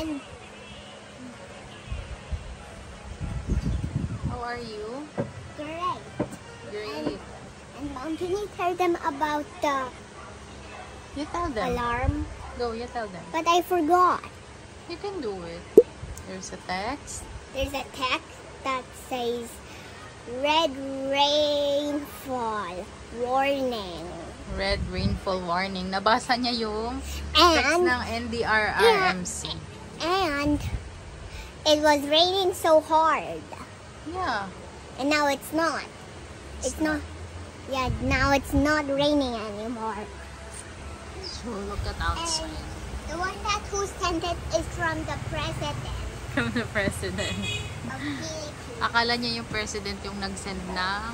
And How are you? great. Great. And Mom, can you tell them about the You tell them. alarm? Go, you tell them. But I forgot. You can do it. There's a text. There's a text that says red rainfall warning. Red rainfall warning. Nabasa niya yung text And ng NDRRMC. and it was raining so hard. Yeah. And now it's not. It's not. Yeah, now it's not raining anymore. So look at outside. The one that who sent it is from the president From the president. of Philippines. Akala niya yung president yung nag-send ng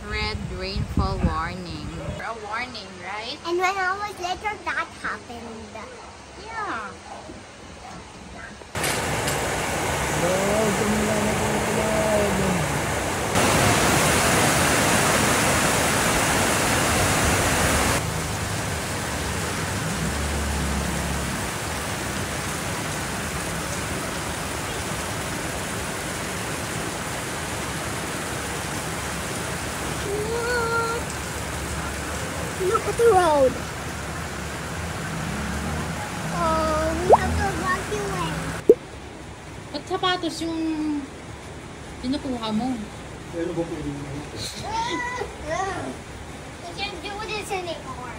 red rainfall warning. A warning, right? And when I was later, that happened. Yeah. Look at the road. Oh, we have to evacuate. Ba't sapatos yung kinukuha mo? We can't do this anymore.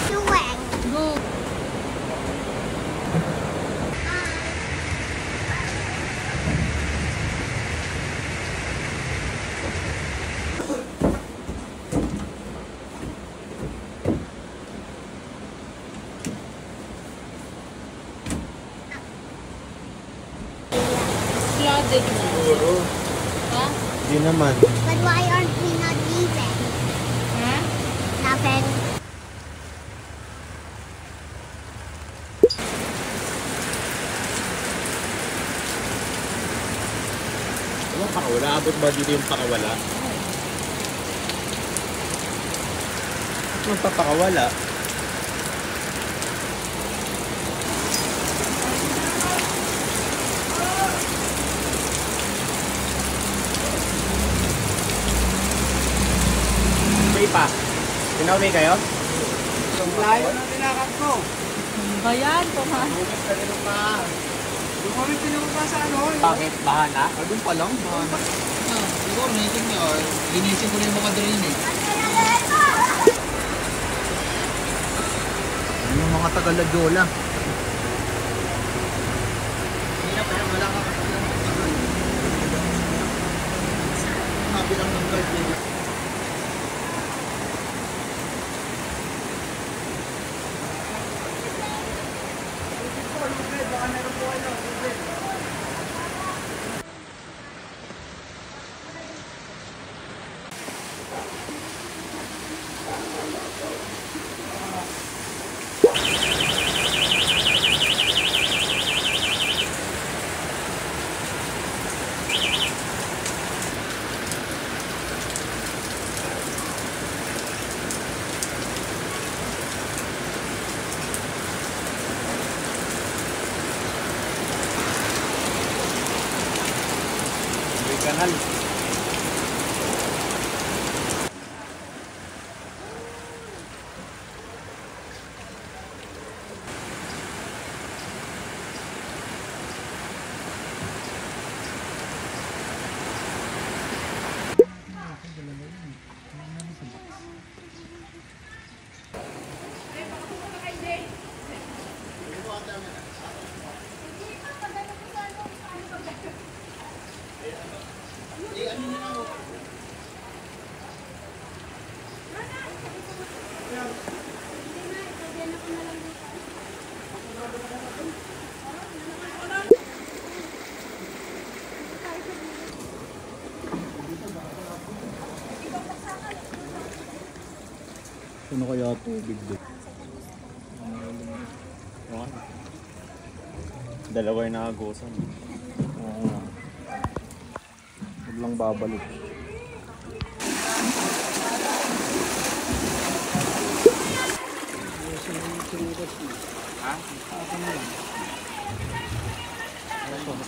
Doing. Go. Flooded na. Siguro. Ha? Di naman. But why aren't we not leaving? Ha? Nothing. Ano pakawala? Abot ba dito yung pakawala? Ano papakawala? May pa. Pinauwi kayo? Layo na nilakad ko. Bayan, kumain. Bukas ka rin pa. Yung kami pinunta sa ano. Bakit? Bahana? Doon pa lang. Siguro, naisip niyo. Linisin ko na yung mga drain eh. Yung mga taga-Ladyola. Hindi pa yung wala ka kasi lang. Sabi lang ng guard eh. Baka meron po kayo. Kanal. Ano kaya tubig doon? Dalawa yung nakagusan. Oo nga. Huwag lang babalik.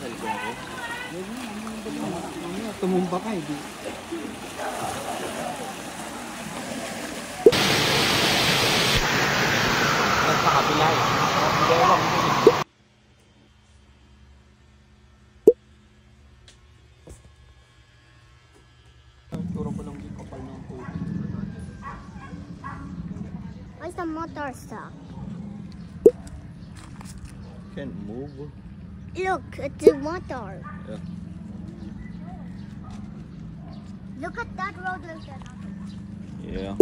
Dasal ko ako. Tumumba ka eh. Nagpakabila eh. Turo ko lang yung kapal ng tubig. Why's the motor stuck? Can't move. Look, it's the motor. Yeah. Look at that road like that. Yeah.